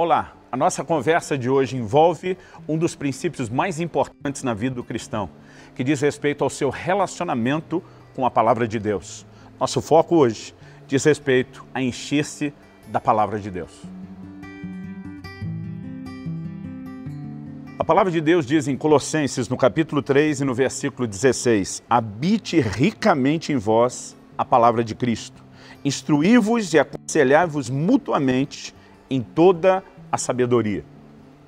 Olá, a nossa conversa de hoje envolve um dos princípios mais importantes na vida do cristão, que diz respeito ao seu relacionamento com a Palavra de Deus. Nosso foco hoje diz respeito a encher-se da Palavra de Deus. A Palavra de Deus diz em Colossenses, no capítulo 3 e no versículo 16, habite ricamente em vós a Palavra de Cristo, instruí-vos e aconselhai-vos mutuamente em toda a sabedoria.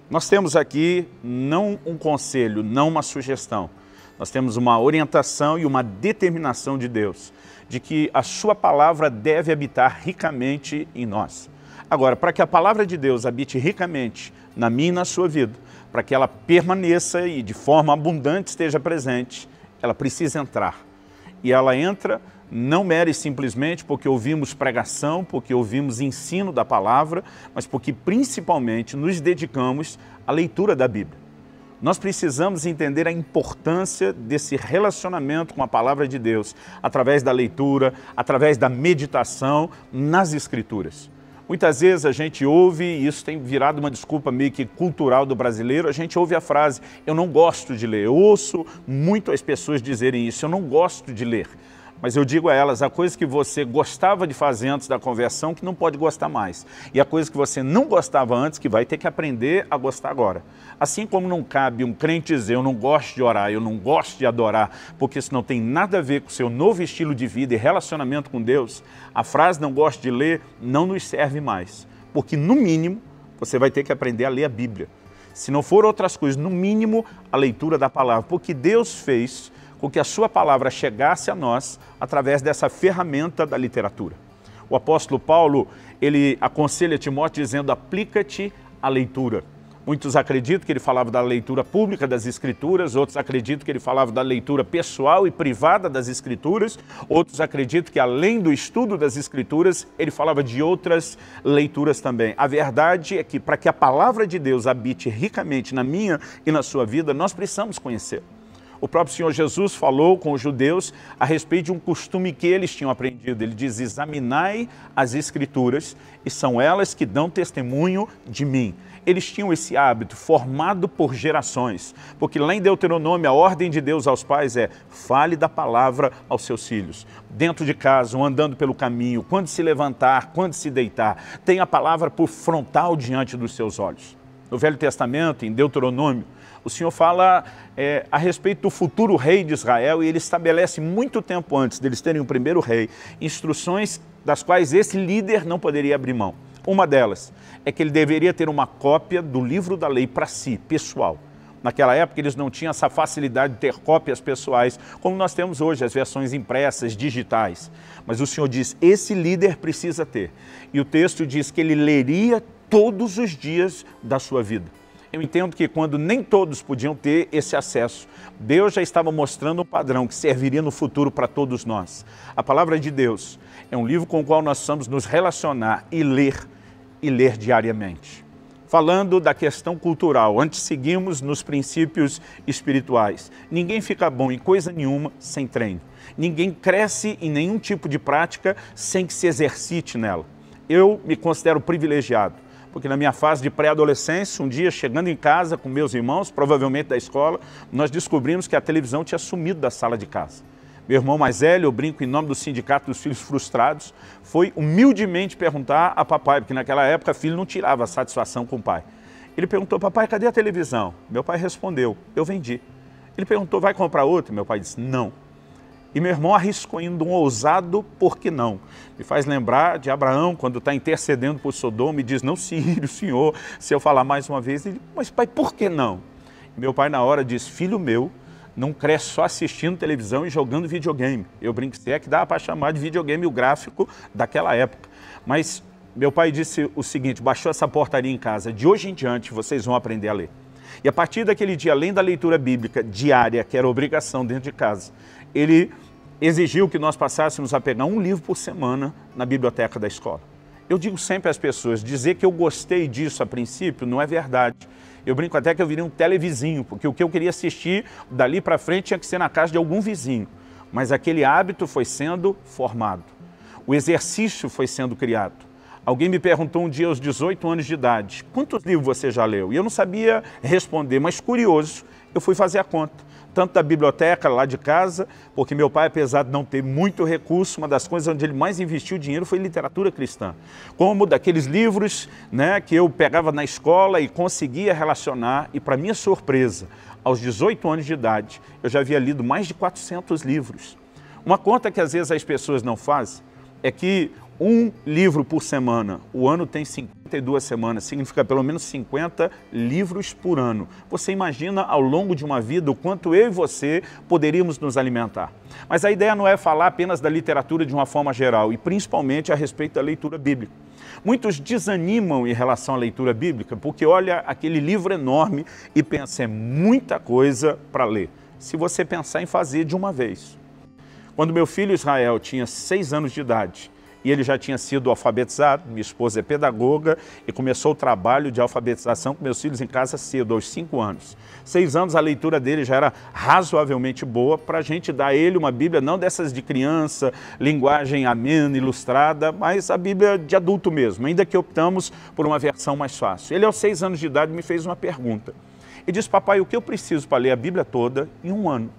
Nós temos aqui não um conselho, não uma sugestão. Nós temos uma orientação e uma determinação de Deus, de que a sua palavra deve habitar ricamente em nós. Agora, para que a palavra de Deus habite ricamente na minha e na sua vida, para que ela permaneça e de forma abundante esteja presente, ela precisa entrar. E ela entra não mere simplesmente porque ouvimos pregação, porque ouvimos ensino da palavra, mas porque principalmente nos dedicamos à leitura da Bíblia. Nós precisamos entender a importância desse relacionamento com a palavra de Deus, através da leitura, através da meditação nas Escrituras. Muitas vezes a gente ouve, e isso tem virado uma desculpa meio que cultural do brasileiro, a gente ouve a frase, eu não gosto de ler. Eu ouço muito as pessoas dizerem isso, eu não gosto de ler. Mas eu digo a elas, a coisa que você gostava de fazer antes da conversão, que não pode gostar mais. E a coisa que você não gostava antes, que vai ter que aprender a gostar agora. Assim como não cabe um crente dizer, eu não gosto de orar, eu não gosto de adorar, porque isso não tem nada a ver com o seu novo estilo de vida e relacionamento com Deus, a frase não gosto de ler não nos serve mais. Porque no mínimo, você vai ter que aprender a ler a Bíblia. Se não for outras coisas, no mínimo, a leitura da palavra. Porque Deus fez com que a sua palavra chegasse a nós através dessa ferramenta da literatura. O apóstolo Paulo, ele aconselha Timóteo dizendo, aplica-te à leitura. Muitos acreditam que ele falava da leitura pública das Escrituras, outros acreditam que ele falava da leitura pessoal e privada das Escrituras, outros acreditam que além do estudo das Escrituras, ele falava de outras leituras também. A verdade é que para que a palavra de Deus habite ricamente na minha e na sua vida, nós precisamos conhecer. O próprio Senhor Jesus falou com os judeus a respeito de um costume que eles tinham aprendido. Ele diz, examinai as Escrituras e são elas que dão testemunho de mim. Eles tinham esse hábito formado por gerações, porque lá em Deuteronômio a ordem de Deus aos pais é fale da palavra aos seus filhos. Dentro de casa, ou andando pelo caminho, quando se levantar, quando se deitar, tenha a palavra por frontal diante dos seus olhos. No Velho Testamento, em Deuteronômio, o Senhor fala a respeito do futuro rei de Israel e ele estabelece muito tempo antes deles terem o primeiro rei, instruções das quais esse líder não poderia abrir mão. Uma delas é que ele deveria ter uma cópia do livro da lei para si, pessoal. Naquela época eles não tinham essa facilidade de ter cópias pessoais, como nós temos hoje, as versões impressas, digitais. Mas o Senhor diz, esse líder precisa ter. E o texto diz que ele leria todos os dias da sua vida. Eu entendo que quando nem todos podiam ter esse acesso, Deus já estava mostrando um padrão que serviria no futuro para todos nós. A palavra de Deus é um livro com o qual nós precisamos nos relacionar e ler diariamente. Falando da questão cultural, antes seguimos nos princípios espirituais. Ninguém fica bom em coisa nenhuma sem treino. Ninguém cresce em nenhum tipo de prática sem que se exercite nela. Eu me considero privilegiado, porque na minha fase de pré-adolescência, um dia chegando em casa com meus irmãos, provavelmente da escola, nós descobrimos que a televisão tinha sumido da sala de casa. Meu irmão mais velho, eu brinco em nome do Sindicato dos Filhos Frustrados, foi humildemente perguntar a papai, porque naquela época filho não tirava satisfação com o pai. Ele perguntou, papai, cadê a televisão? Meu pai respondeu, eu vendi. Ele perguntou, vai comprar outra? Meu pai disse, não. E meu irmão arriscou indo um ousado, por que não? Me faz lembrar de Abraão, quando está intercedendo por Sodoma e diz, não se ire o Senhor, se eu falar mais uma vez. Ele, mas pai, por que não? E meu pai na hora diz, filho meu, não cresce só assistindo televisão e jogando videogame. Eu brinco, se é que dá para chamar de videogame o gráfico daquela época. Mas meu pai disse o seguinte, baixou essa portaria em casa, de hoje em diante vocês vão aprender a ler. E a partir daquele dia, além da leitura bíblica diária, que era obrigação dentro de casa, ele exigiu que nós passássemos a pegar um livro por semana na biblioteca da escola. Eu digo sempre às pessoas, dizer que eu gostei disso a princípio não é verdade. Eu brinco até que eu virei um televizinho, porque o que eu queria assistir dali para frente tinha que ser na casa de algum vizinho. Mas aquele hábito foi sendo formado. O exercício foi sendo criado. Alguém me perguntou um dia aos 18 anos de idade, quantos livros você já leu? E eu não sabia responder, mas curioso, eu fui fazer a conta. Tanto da biblioteca lá de casa, porque meu pai, apesar de não ter muito recurso, uma das coisas onde ele mais investiu dinheiro foi literatura cristã. Como daqueles livros, né, que eu pegava na escola e conseguia relacionar, e para minha surpresa, aos 18 anos de idade, eu já havia lido mais de 400 livros. Uma conta que às vezes as pessoas não fazem é que um livro por semana, o ano tem 52 semanas, significa pelo menos 50 livros por ano. Você imagina ao longo de uma vida o quanto eu e você poderíamos nos alimentar. Mas a ideia não é falar apenas da literatura de uma forma geral, e principalmente a respeito da leitura bíblica. Muitos desanimam em relação à leitura bíblica, porque olha aquele livro enorme e pensa, é muita coisa para ler. Se você pensar em fazer de uma vez. Quando meu filho Israel tinha 6 anos de idade, e ele já tinha sido alfabetizado, minha esposa é pedagoga, e começou o trabalho de alfabetização com meus filhos em casa cedo, aos 5 anos. 6 anos a leitura dele já era razoavelmente boa para a gente dar a ele uma Bíblia, não dessas de criança, linguagem amena, ilustrada, mas a Bíblia de adulto mesmo, ainda que optamos por uma versão mais fácil. Ele aos 6 anos de idade me fez uma pergunta. E disse, papai, o que eu preciso para ler a Bíblia toda em um ano?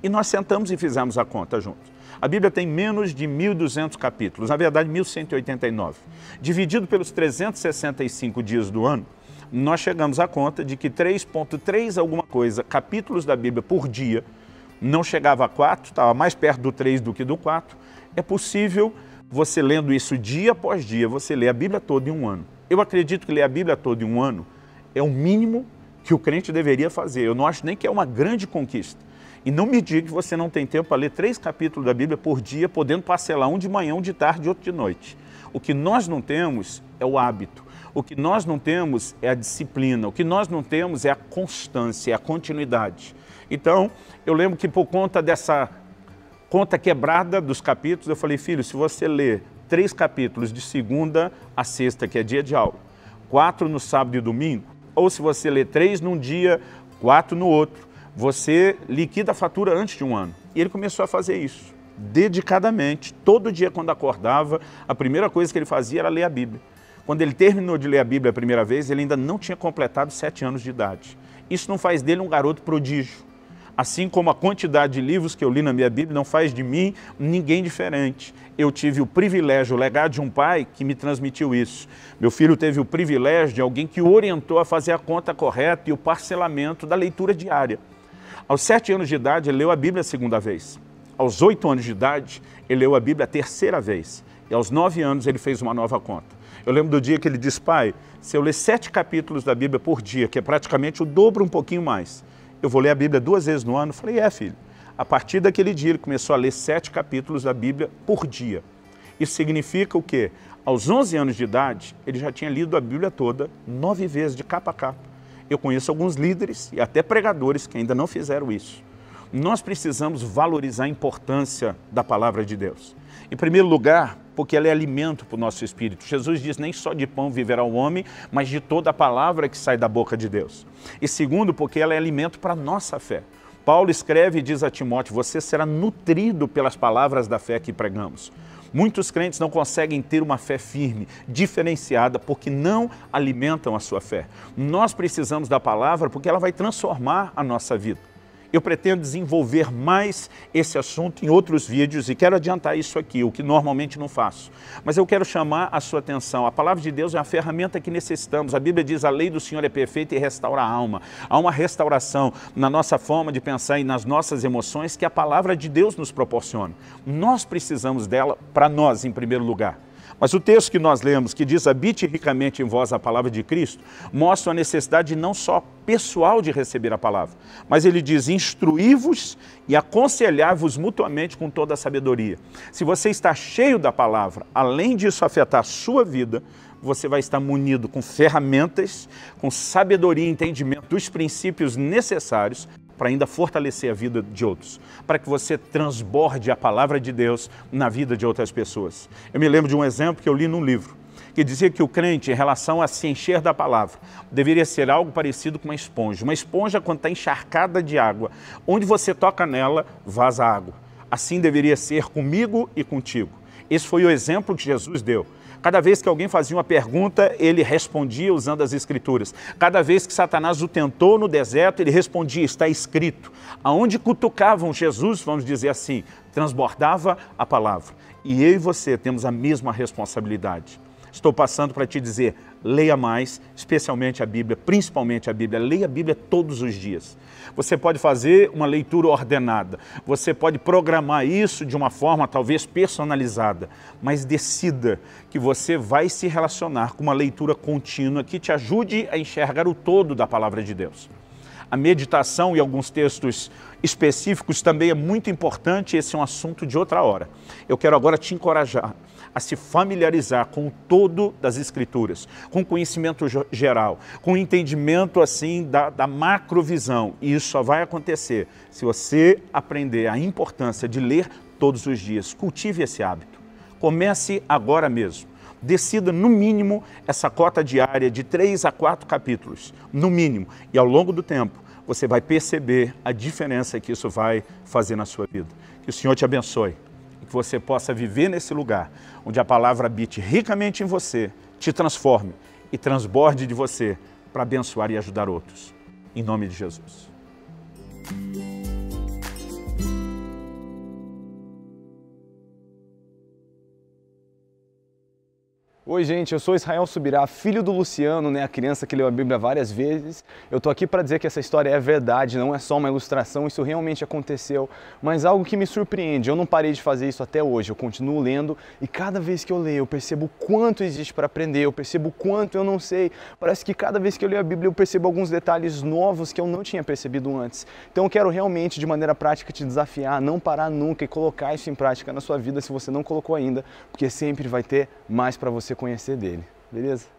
E nós sentamos e fizemos a conta juntos. A Bíblia tem menos de 1.200 capítulos, na verdade 1.189. Dividido pelos 365 dias do ano, nós chegamos à conta de que 3,3 alguma coisa, capítulos da Bíblia por dia, não chegava a 4, estava mais perto do 3 do que do 4. É possível, você lendo isso dia após dia, você ler a Bíblia toda em um ano. Eu acredito que ler a Bíblia toda em um ano é o mínimo que o crente deveria fazer. Eu não acho nem que é uma grande conquista. E não me diga que você não tem tempo para ler 3 capítulos da Bíblia por dia, podendo parcelar um de manhã, um de tarde e outro de noite. O que nós não temos é o hábito. O que nós não temos é a disciplina. O que nós não temos é a constância, é a continuidade. Então, eu lembro que por conta dessa conta quebrada dos capítulos, eu falei, filho, se você ler 3 capítulos de segunda a sexta, que é dia de aula, 4 no sábado e domingo, ou se você ler 3 num dia, 4 no outro, você liquida a fatura antes de um ano. E ele começou a fazer isso, dedicadamente. Todo dia quando acordava, a primeira coisa que ele fazia era ler a Bíblia. Quando ele terminou de ler a Bíblia a primeira vez, ele ainda não tinha completado 7 anos de idade. Isso não faz dele um garoto prodígio. Assim como a quantidade de livros que eu li na minha Bíblia não faz de mim ninguém diferente. Eu tive o privilégio, o legado de um pai que me transmitiu isso. Meu filho teve o privilégio de alguém que o orientou a fazer a conta correta e o parcelamento da leitura diária. Aos 7 anos de idade, ele leu a Bíblia a segunda vez. Aos 8 anos de idade, ele leu a Bíblia a terceira vez. E aos 9 anos, ele fez uma nova conta. Eu lembro do dia que ele disse, pai, se eu ler 7 capítulos da Bíblia por dia, que é praticamente o dobro, um pouquinho mais, eu vou ler a Bíblia 2 vezes no ano? Eu falei, filho. A partir daquele dia, ele começou a ler 7 capítulos da Bíblia por dia. Isso significa o quê? Aos 11 anos de idade, ele já tinha lido a Bíblia toda 9 vezes, de capa a capa. Eu conheço alguns líderes e até pregadores que ainda não fizeram isso. Nós precisamos valorizar a importância da palavra de Deus. Em primeiro lugar, porque ela é alimento para o nosso espírito. Jesus diz, nem só de pão viverá o homem, mas de toda a palavra que sai da boca de Deus. E segundo, porque ela é alimento para a nossa fé. Paulo escreve e diz a Timóteo, você será nutrido pelas palavras da fé que pregamos. Muitos crentes não conseguem ter uma fé firme, diferenciada, porque não alimentam a sua fé. Nós precisamos da palavra porque ela vai transformar a nossa vida. Eu pretendo desenvolver mais esse assunto em outros vídeos e quero adiantar isso aqui, o que normalmente não faço. Mas eu quero chamar a sua atenção. A palavra de Deus é a ferramenta que necessitamos. A Bíblia diz, a lei do Senhor é perfeita e restaura a alma. Há uma restauração na nossa forma de pensar e nas nossas emoções que a palavra de Deus nos proporciona. Nós precisamos dela para nós, em primeiro lugar. Mas o texto que nós lemos, que diz, habite ricamente em vós a palavra de Cristo, mostra a necessidade não só pessoal de receber a palavra, mas ele diz, instruí-vos e aconselhar-vos mutuamente com toda a sabedoria. Se você está cheio da palavra, além disso afetar a sua vida, você vai estar munido com ferramentas, com sabedoria e entendimento dos princípios necessários para ainda fortalecer a vida de outros, para que você transborde a palavra de Deus na vida de outras pessoas. Eu me lembro de um exemplo que eu li num livro, que dizia que o crente, em relação a se encher da palavra, deveria ser algo parecido com uma esponja. Uma esponja, quando está encharcada de água, onde você toca nela, vaza água. Assim deveria ser comigo e contigo. Esse foi o exemplo que Jesus deu. Cada vez que alguém fazia uma pergunta, ele respondia usando as Escrituras. Cada vez que Satanás o tentou no deserto, ele respondia, está escrito. Aonde cutucavam Jesus, vamos dizer assim, transbordava a palavra. E eu e você temos a mesma responsabilidade. Estou passando para te dizer, leia mais, especialmente a Bíblia, principalmente a Bíblia. Leia a Bíblia todos os dias. Você pode fazer uma leitura ordenada, você pode programar isso de uma forma talvez personalizada, mas decida que você vai se relacionar com uma leitura contínua que te ajude a enxergar o todo da palavra de Deus. A meditação e alguns textos específicos também é muito importante, esse é um assunto de outra hora. Eu quero agora te encorajar a se familiarizar com o todo das Escrituras, com conhecimento geral, com entendimento assim da macrovisão. E isso só vai acontecer se você aprender a importância de ler todos os dias. Cultive esse hábito. Comece agora mesmo. Decida, no mínimo, essa cota diária de 3 a 4 capítulos, no mínimo. E ao longo do tempo, você vai perceber a diferença que isso vai fazer na sua vida. Que o Senhor te abençoe. Que você possa viver nesse lugar, onde a palavra habite ricamente em você, te transforme e transborde de você para abençoar e ajudar outros. Em nome de Jesus. Oi gente, eu sou Israel Subirá, filho do Luciano, a criança que leu a Bíblia várias vezes. Eu tô aqui para dizer que essa história é verdade, não é só uma ilustração, isso realmente aconteceu, mas algo que me surpreende, eu não parei de fazer isso até hoje, eu continuo lendo e cada vez que eu leio eu percebo o quanto existe para aprender, eu percebo o quanto eu não sei. Parece que cada vez que eu leio a Bíblia eu percebo alguns detalhes novos que eu não tinha percebido antes. Então eu quero realmente, de maneira prática, te desafiar a não parar nunca e colocar isso em prática na sua vida se você não colocou ainda, porque sempre vai ter mais para você conhecer dele, beleza?